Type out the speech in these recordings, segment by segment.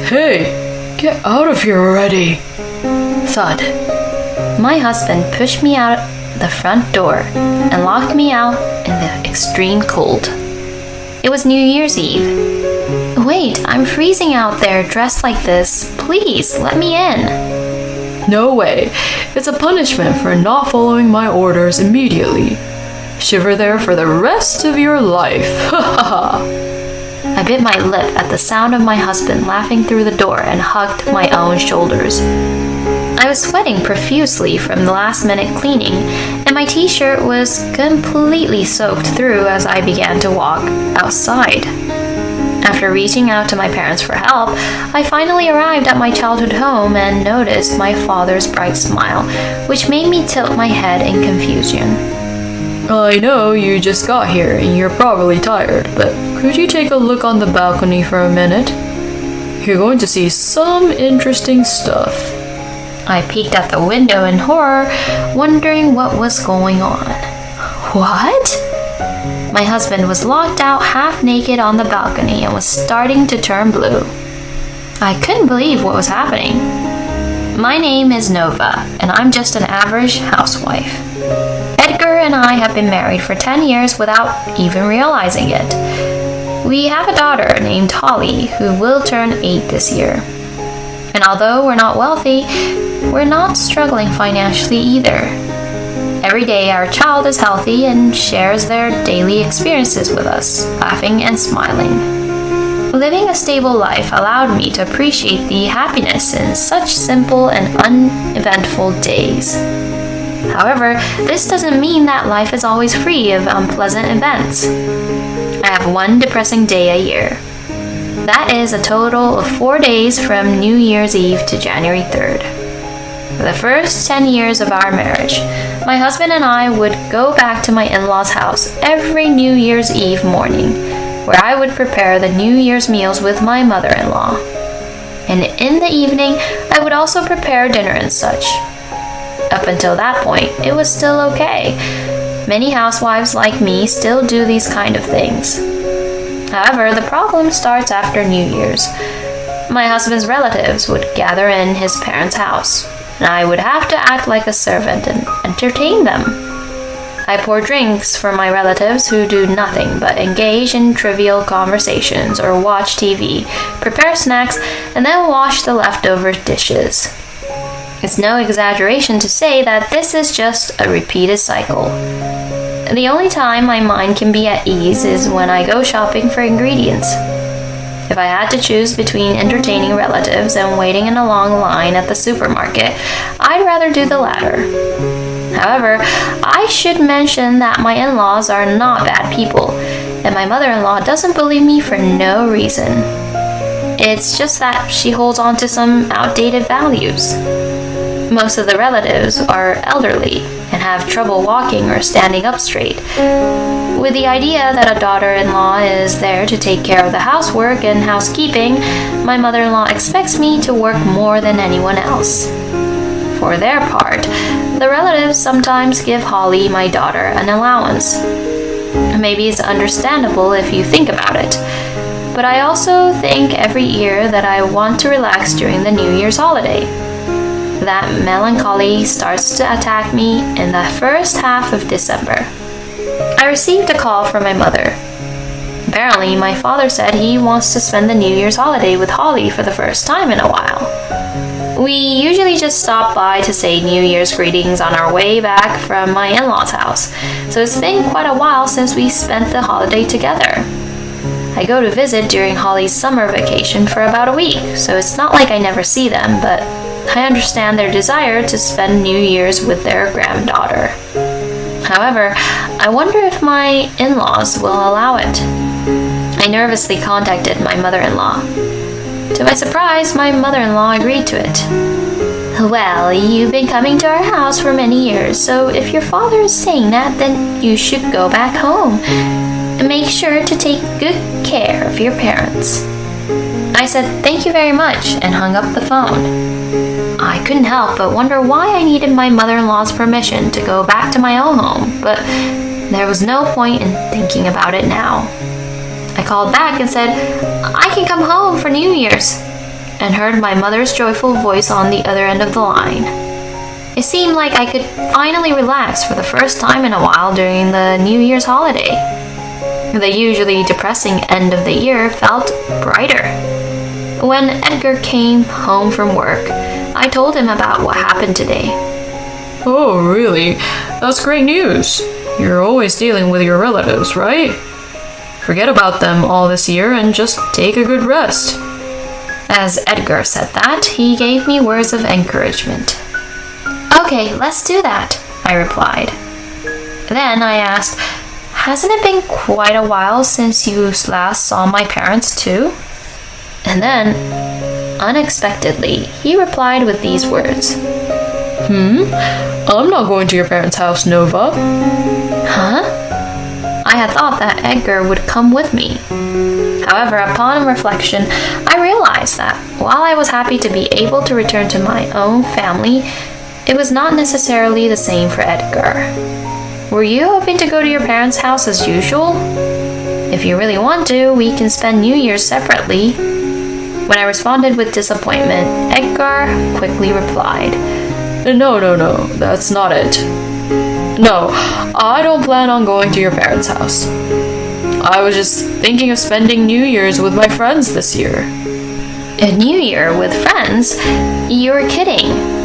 Hey, get out of here already. Thud. My husband pushed me out the front door and locked me out in the extreme cold. It was New Year's Eve. Wait, I'm freezing out there dressed like this. Please, let me in. No way. It's a punishment for not following my orders immediately. Shiver there for the rest of your life. Ha ha ha. I bit my lip at the sound of my husband laughing through the door and hugged my own shoulders. I was sweating profusely from the last-minute cleaning, and my t-shirt was completely soaked through as I began to walk outside. After reaching out to my parents for help, I finally arrived at my childhood home and noticed my father's bright smile, which made me tilt my head in confusion. I know you just got here and you're probably tired, but could you take a look on the balcony for a minute? You're going to see some interesting stuff. I peeked out the window in horror, wondering what was going on. What? My husband was locked out half naked on the balcony and was starting to turn blue. I couldn't believe what was happening. My name is Nova, and I'm just an average housewife. Edgar and I have been married for 10 years without even realizing it. We have a daughter named Holly who will turn 8 this year. And although we're not wealthy, we're not struggling financially either. Every day our child is healthy and shares their daily experiences with us, laughing and smiling. Living a stable life allowed me to appreciate the happiness in such simple and uneventful days. However, this doesn't mean that life is always free of unpleasant events. I have one depressing day a year. That is a total of 4 days from New Year's Eve to January 3rd. For the first 10 years of our marriage, my husband and I would go back to my in-laws' house every New Year's Eve morning, where I would prepare the New Year's meals with my mother-in-law. And in the evening, I would also prepare dinner and such. Up until that point, it was still okay. Many housewives like me still do these kind of things. However, the problem starts after New Year's. My husband's relatives would gather in his parents' house, and I would have to act like a servant and entertain them. I pour drinks for my relatives who do nothing but engage in trivial conversations or watch TV, prepare snacks, and then wash the leftover dishes. It's no exaggeration to say that this is just a repeated cycle. The only time my mind can be at ease is when I go shopping for ingredients. If I had to choose between entertaining relatives and waiting in a long line at the supermarket, I'd rather do the latter. However, I should mention that my in-laws are not bad people, and my mother-in-law doesn't believe me for no reason. It's just that she holds on to some outdated values. Most of the relatives are elderly and have trouble walking or standing up straight. With the idea that a daughter-in-law is there to take care of the housework and housekeeping, my mother-in-law expects me to work more than anyone else. For their part, the relatives sometimes give Holly, my daughter, an allowance. Maybe it's understandable if you think about it, but I also think every year that I want to relax during the New Year's holiday. That melancholy starts to attack me in the first half of December. I received a call from my mother. Apparently, my father said he wants to spend the New Year's holiday with Holly for the first time in a while. We usually just stop by to say New Year's greetings on our way back from my in-laws' house, so it's been quite a while since we spent the holiday together. I go to visit during Holly's summer vacation for about a week, so it's not like I never see them, but I understand their desire to spend New Year's with their granddaughter. However, I wonder if my in-laws will allow it. I nervously contacted my mother-in-law. To my surprise, my mother-in-law agreed to it. Well, you've been coming to our house for many years, so if your father is saying that, then you should go back home. And make sure to take good care of your parents. I said thank you very much and hung up the phone. I couldn't help but wonder why I needed my mother-in-law's permission to go back to my own home, but there was no point in thinking about it now. I called back and said, I can come home for New Year's. and heard my mother's joyful voice on the other end of the line. It seemed like I could finally relax for the first time in a while during the New Year's holiday. The usually depressing end of the year felt brighter. When Edgar came home from work, I told him about what happened today. Oh, really? That's great news. You're always dealing with your relatives, right? Forget about them all this year and just take a good rest. As Edgar said that, he gave me words of encouragement. Okay, let's do that, I replied. Then I asked, hasn't it been quite a while since you last saw my parents too? And then, unexpectedly, he replied with these words. I'm not going to your parents' house, Nova. Huh? I had thought that Edgar would come with me. However, upon reflection, I realized that while I was happy to be able to return to my own family, it was not necessarily the same for Edgar. Were you hoping to go to your parents' house as usual? If you really want to, we can spend New Year's separately. When I responded with disappointment, Edgar quickly replied, No, that's not it. No, I don't plan on going to your parents' house. I was just thinking of spending New Year's with my friends this year. A New Year with friends? You're kidding.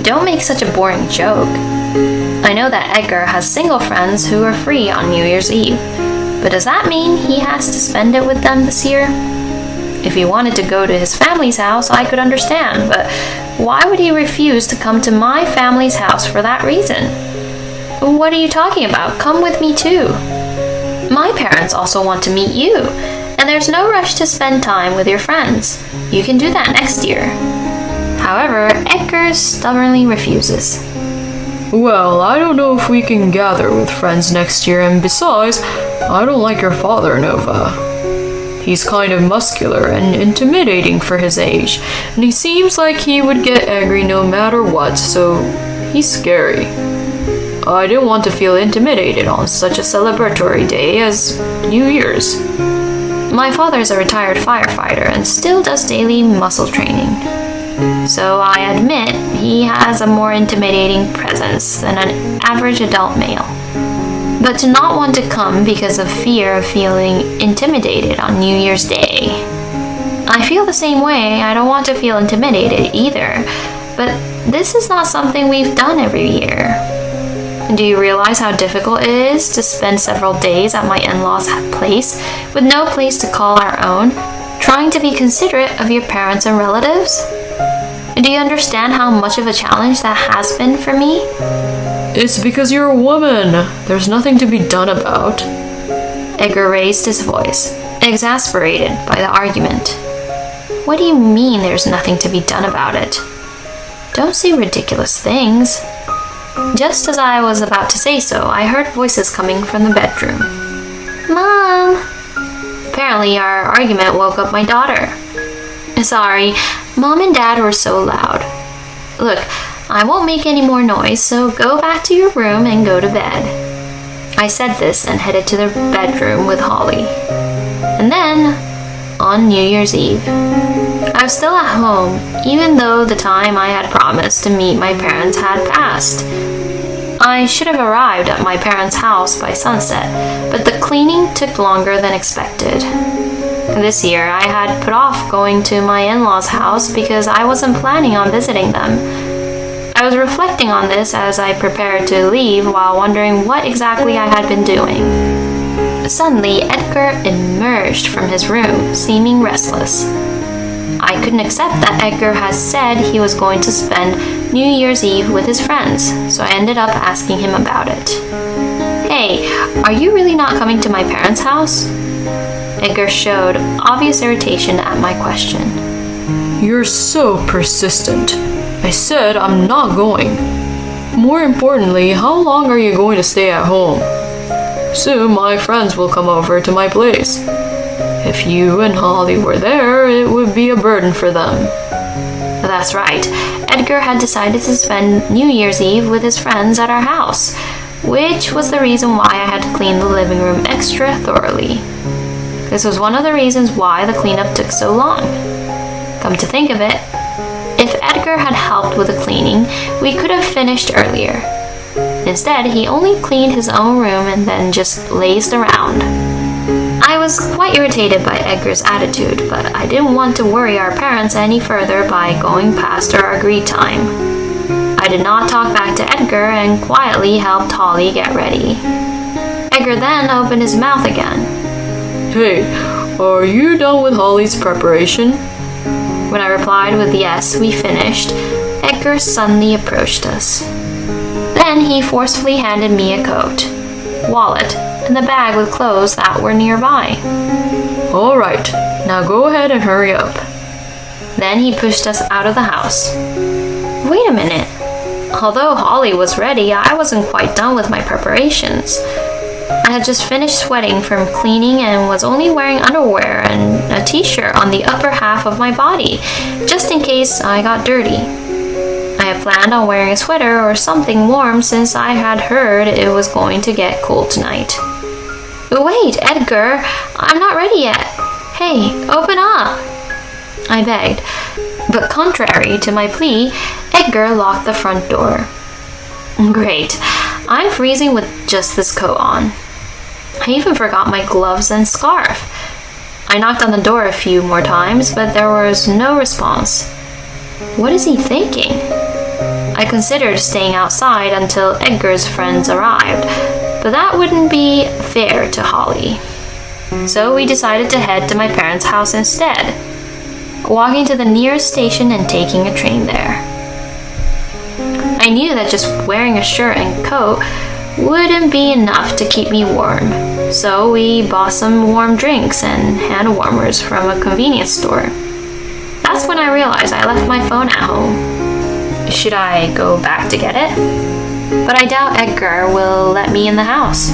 Don't make such a boring joke. I know that Edgar has single friends who are free on New Year's Eve, but does that mean he has to spend it with them this year? If he wanted to go to his family's house, I could understand, but why would he refuse to come to my family's house for that reason? What are you talking about? Come with me too. My parents also want to meet you, and there's no rush to spend time with your friends. You can do that next year. However, Edgar stubbornly refuses. Well, I don't know if we can gather with friends next year, and besides, I don't like your father, Nova. He's kind of muscular and intimidating for his age, and he seems like he would get angry no matter what, so he's scary. I didn't want to feel intimidated on such a celebratory day as New Year's. My father is a retired firefighter and still does daily muscle training. So I admit he has a more intimidating presence than an average adult male. But to not want to come because of fear of feeling intimidated on New Year's Day. I feel the same way. I don't want to feel intimidated either. But this is not something we've done every year. Do you realize how difficult it is to spend several days at my in-laws' place with no place to call our own, trying to be considerate of your parents and relatives? Do you understand how much of a challenge that has been for me? It's because you're a woman. There's nothing to be done about. Edgar raised his voice, exasperated by the argument. What do you mean there's nothing to be done about it? Don't say ridiculous things. Just as I was about to say so, I heard voices coming from the bedroom. Mom! Apparently our argument woke up my daughter. Sorry, Mom and Dad were so loud. Look, I won't make any more noise, so go back to your room and go to bed. I said this and headed to the bedroom with Holly. And then, on New Year's Eve, I was still at home, even though the time I had promised to meet my parents had passed. I should have arrived at my parents' house by sunset, but the cleaning took longer than expected. This year, I had put off going to my in-laws' house because I wasn't planning on visiting them. I was reflecting on this as I prepared to leave while wondering what exactly I had been doing. Suddenly, Edgar emerged from his room, seeming restless. I couldn't accept that Edgar had said he was going to spend New Year's Eve with his friends, so I ended up asking him about it. Hey, are you really not coming to my parents' house? Edgar showed obvious irritation at my question. You're so persistent. I said I'm not going. More importantly, how long are you going to stay at home? Soon my friends will come over to my place. If you and Holly were there, it would be a burden for them. That's right. Edgar had decided to spend New Year's Eve with his friends at our house, which was the reason why I had to clean the living room extra thoroughly. This was one of the reasons why the cleanup took so long. come to think of it, if Edgar had helped with the cleaning, we could have finished earlier. Instead, he only cleaned his own room and then just lazed around. I was quite irritated by Edgar's attitude, but I didn't want to worry our parents any further by going past our agreed time. I did not talk back to Edgar and quietly helped Holly get ready. Edgar then opened his mouth again. Hey, are you done with Holly's preparation? When I replied with yes, we finished, Edgar suddenly approached us. Then he forcefully handed me a coat, wallet, and the bag with clothes that were nearby. All right, now go ahead and hurry up. Then he pushed us out of the house. Wait a minute. Although Holly was ready, I wasn't quite done with my preparations. I had just finished sweating from cleaning and was only wearing underwear and a t-shirt on the upper half of my body, just in case I got dirty. I had planned on wearing a sweater or something warm since I had heard it was going to get cold tonight. Wait, Edgar, I'm not ready yet. Hey, open up, I begged. But contrary to my plea, Edgar locked the front door. Great, I'm freezing with just this coat on. I even forgot my gloves and scarf. I knocked on the door a few more times, but there was no response. What is he thinking? I considered staying outside until Edgar's friends arrived, but that wouldn't be fair to Holly. So we decided to head to my parents' house instead, walking to the nearest station and taking a train there. I knew that just wearing a shirt and coat wouldn't be enough to keep me warm, so we bought some warm drinks and hand warmers from a convenience store. That's when I realized I left my phone at home. Should I go back to get it? But I doubt Edgar will let me in the house.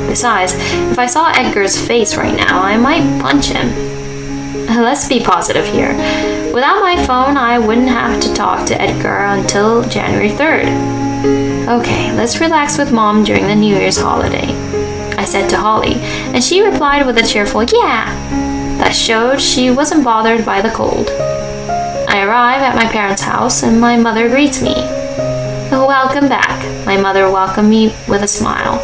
Besides, if I saw Edgar's face right now, I might punch him. Let's be positive here. Without my phone, I wouldn't have to talk to Edgar until January 3rd. Okay, let's relax with Mom during the New Year's holiday, I said to Holly, and she replied with a cheerful yeah that showed she wasn't bothered by the cold. I arrive at my parents' house and my mother greets me. Welcome back, my mother welcomed me with a smile,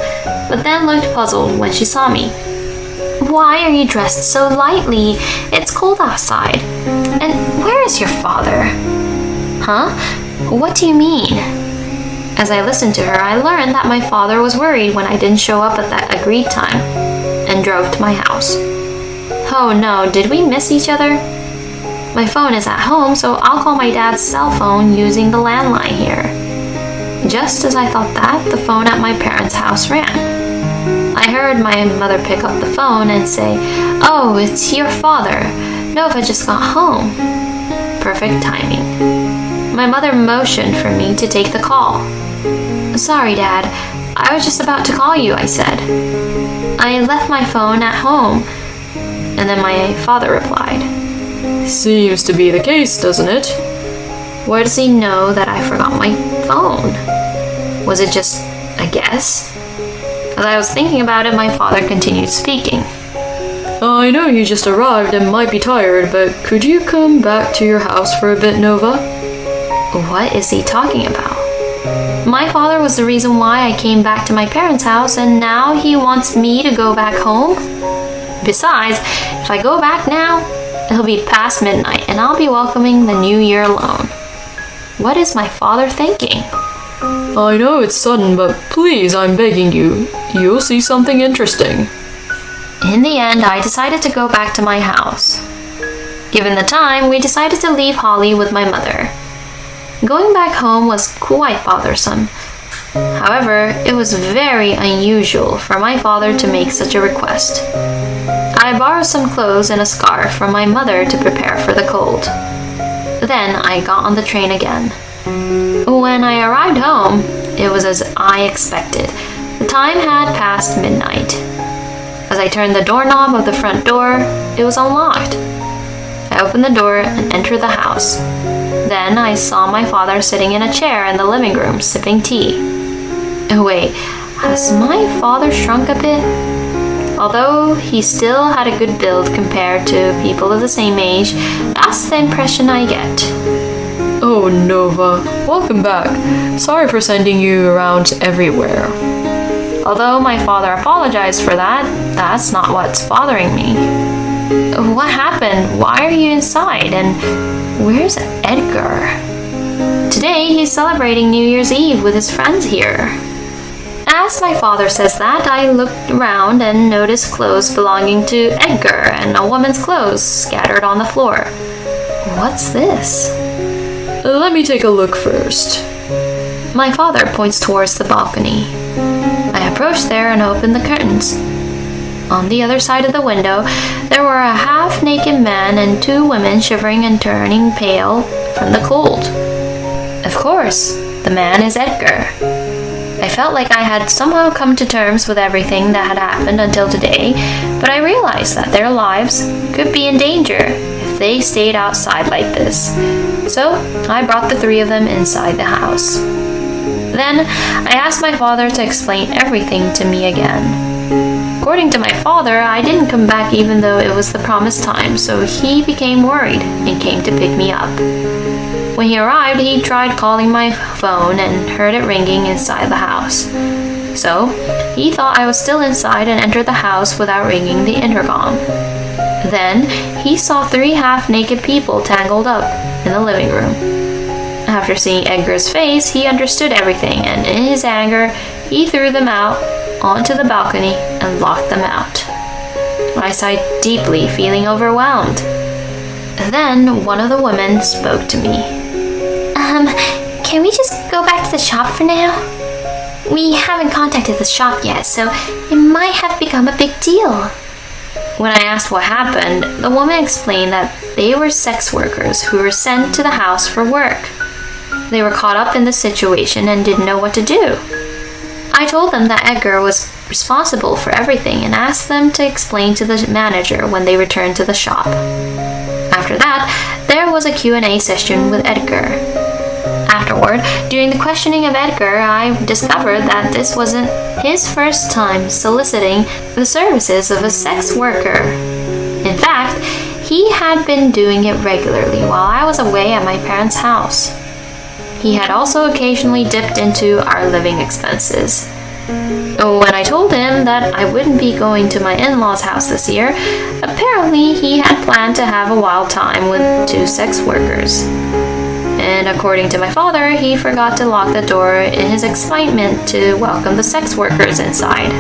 but then looked puzzled when she saw me. Why are you dressed so lightly? It's cold outside. And where is your father? Huh? What do you mean? As I listened to her, I learned that my father was worried when I didn't show up at that agreed time and drove to my house. Oh no, did we miss each other? My phone is at home, so I'll call my dad's cell phone using the landline here. Just as I thought that, the phone at my parents' house rang. I heard my mother pick up the phone and say, "Oh, it's your father. Nova just got home." Perfect timing. My mother motioned for me to take the call. Sorry, Dad. I was just about to call you, I said. I left my phone at home. And then my father replied. Seems to be the case, doesn't it? Why does he know that I forgot my phone? Was it just a guess? As I was thinking about it, my father continued speaking. I know you just arrived and might be tired, but could you come back to your house for a bit, Nova? What is he talking about? My father was the reason why I came back to my parents' house, and now he wants me to go back home? Besides, if I go back now, it'll be past midnight, and I'll be welcoming the new year alone. What is my father thinking? I know it's sudden, but please, I'm begging you. You'll see something interesting. In the end, I decided to go back to my house. Given the time, we decided to leave Holly with my mother. Going back home was quite bothersome. However, it was very unusual for my father to make such a request. I borrowed some clothes and a scarf from my mother to prepare for the cold. Then I got on the train again. When I arrived home, it was as I expected. The time had passed midnight. As I turned the doorknob of the front door, it was unlocked. I opened the door and entered the house. Then I saw my father sitting in a chair in the living room sipping tea. Wait, has my father shrunk a bit? Although he still had a good build compared to people of the same age, that's the impression I get. Oh, Nova, welcome back. Sorry for sending you around everywhere. Although my father apologized for that, that's not what's bothering me. What happened? Why are you inside? And where's Edgar? Today he's celebrating New Year's Eve with his friends here. As my father says that, I looked around and noticed clothes belonging to Edgar and a woman's clothes scattered on the floor. What's this? Let me take a look first. My father points towards the balcony. I approached there and opened the curtains. On the other side of the window, there were a half-naked man and two women shivering and turning pale from the cold. Of course, the man is Edgar. I felt like I had somehow come to terms with everything that had happened until today, but I realized that their lives could be in danger if they stayed outside like this. So I brought the three of them inside the house. Then I asked my father to explain everything to me again. According to my father, I didn't come back even though it was the promised time, so he became worried and came to pick me up. When he arrived, he tried calling my phone and heard it ringing inside the house. So he thought I was still inside and entered the house without ringing the intercom. Then he saw three half-naked people tangled up in the living room. After seeing Edgar's face, he understood everything, and in his anger, he threw them out onto the balcony and locked them out. I sighed deeply, feeling overwhelmed. Then one of the women spoke to me. Can we just go back to the shop for now? We haven't contacted the shop yet, so it might have become a big deal. When I asked what happened, the woman explained that they were sex workers who were sent to the house for work. They were caught up in the situation and didn't know what to do. I told them that Edgar was responsible for everything and asked them to explain to the manager when they returned to the shop. After that, there was a Q&A session with Edgar. Afterward, during the questioning of Edgar, I discovered that this wasn't his first time soliciting the services of a sex worker. In fact, he had been doing it regularly while I was away at my parents' house. He had also occasionally dipped into our living expenses. When I told him that I wouldn't be going to my in-laws' house this year, apparently he had planned to have a wild time with two sex workers. And according to my father, he forgot to lock the door in his excitement to welcome the sex workers inside.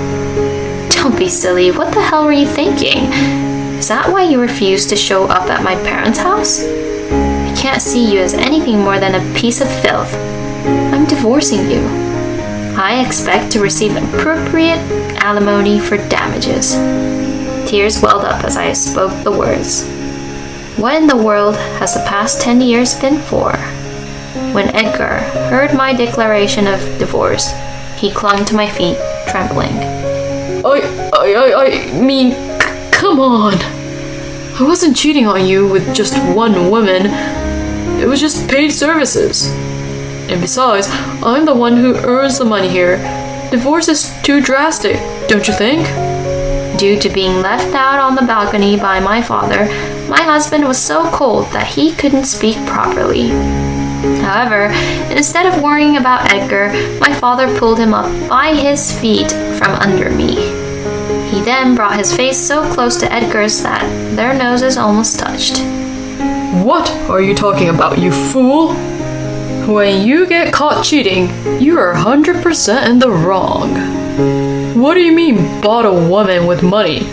Don't be silly, what the hell were you thinking? Is that why you refused to show up at my parents' house? I can't see you as anything more than a piece of filth. I'm divorcing you. I expect to receive appropriate alimony for damages. Tears welled up as I spoke the words. What in the world has the past 10 years been for? When Edgar heard my declaration of divorce, he clung to my feet, trembling. I mean, come on. I wasn't cheating on you with just one woman. It was just paid services. And besides, I'm the one who earns the money here. Divorce is too drastic, don't you think? Due to being left out on the balcony by my father, my husband was so cold that he couldn't speak properly. However, instead of worrying about Edgar, my father pulled him up by his feet from under me. He then brought his face so close to Edgar's that their noses almost touched. What are you talking about, you fool? When you get caught cheating, you are 100% in the wrong. What do you mean, bought a woman with money?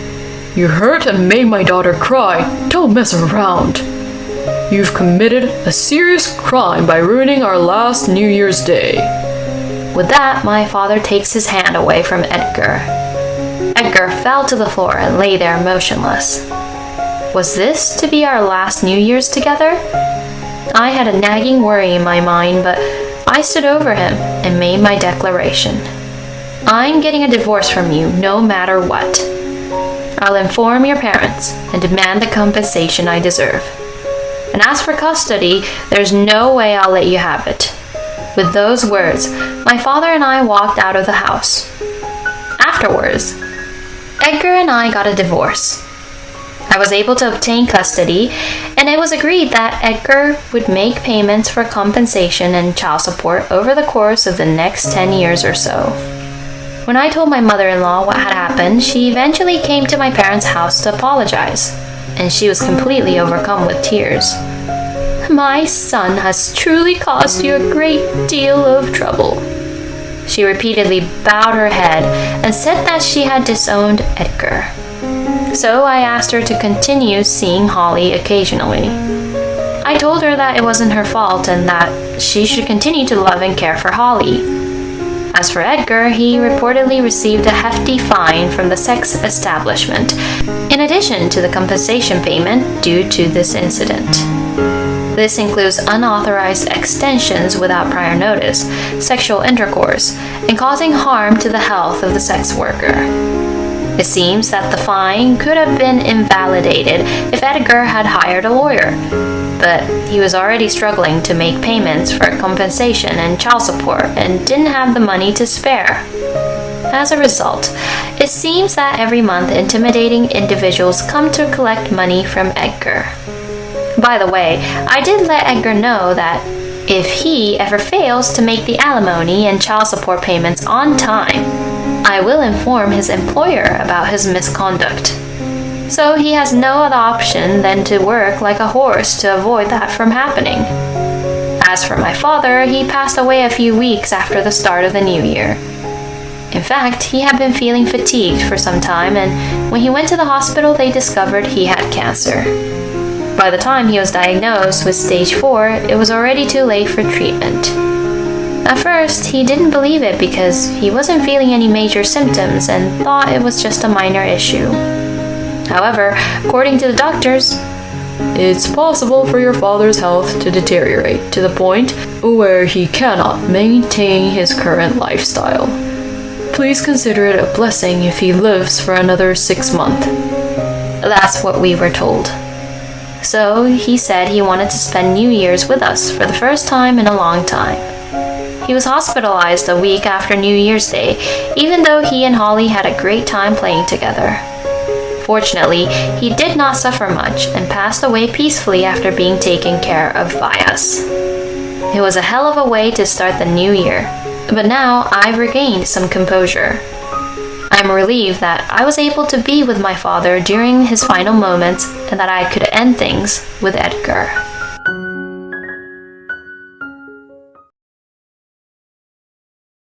You hurt and made my daughter cry. Don't mess around. You've committed a serious crime by ruining our last New Year's Day. With that, my father takes his hand away from Edgar. Edgar fell to the floor and lay there motionless. Was this to be our last New Year's together? I had a nagging worry in my mind, but I stood over him and made my declaration. I'm getting a divorce from you no matter what. I'll inform your parents and demand the compensation I deserve. And as for custody, there's no way I'll let you have it. With those words, my father and I walked out of the house. Afterwards, Edgar and I got a divorce. I was able to obtain custody, and it was agreed that Edgar would make payments for compensation and child support over the course of the next 10 years or so. When I told my mother-in-law what had happened, she eventually came to my parents' house to apologize, and she was completely overcome with tears. "My son has truly caused you a great deal of trouble." She repeatedly bowed her head and said that she had disowned Edgar. So I asked her to continue seeing Holly occasionally. I told her that it wasn't her fault and that she should continue to love and care for Holly. As for Edgar, he reportedly received a hefty fine from the sex establishment, in addition to the compensation payment due to this incident. This includes unauthorized extensions without prior notice, sexual intercourse, and causing harm to the health of the sex worker. It seems that the fine could have been invalidated if Edgar had hired a lawyer, but he was already struggling to make payments for compensation and child support and didn't have the money to spare. As a result, it seems that every month intimidating individuals come to collect money from Edgar. By the way, I did let Edgar know that if he ever fails to make the alimony and child support payments on time, I will inform his employer about his misconduct. So he has no other option than to work like a horse to avoid that from happening. As for my father, he passed away a few weeks after the start of the new year. In fact, he had been feeling fatigued for some time, and when he went to the hospital, they discovered he had cancer. By the time he was diagnosed with stage 4, it was already too late for treatment. At first, he didn't believe it because he wasn't feeling any major symptoms and thought it was just a minor issue. However, according to the doctors, It's possible for your father's health to deteriorate to the point where he cannot maintain his current lifestyle. Please consider it a blessing if he lives for another 6 months. that's what we were told. So he said he wanted to spend New Year's with us for the first time in a long time. He was hospitalized a week after New Year's Day, even though he and Holly had a great time playing together. Fortunately, he did not suffer much and passed away peacefully after being taken care of by us. It was a hell of a way to start the new year, but now I've regained some composure. I'm relieved that I was able to be with my father during his final moments and that I could end things with Edgar.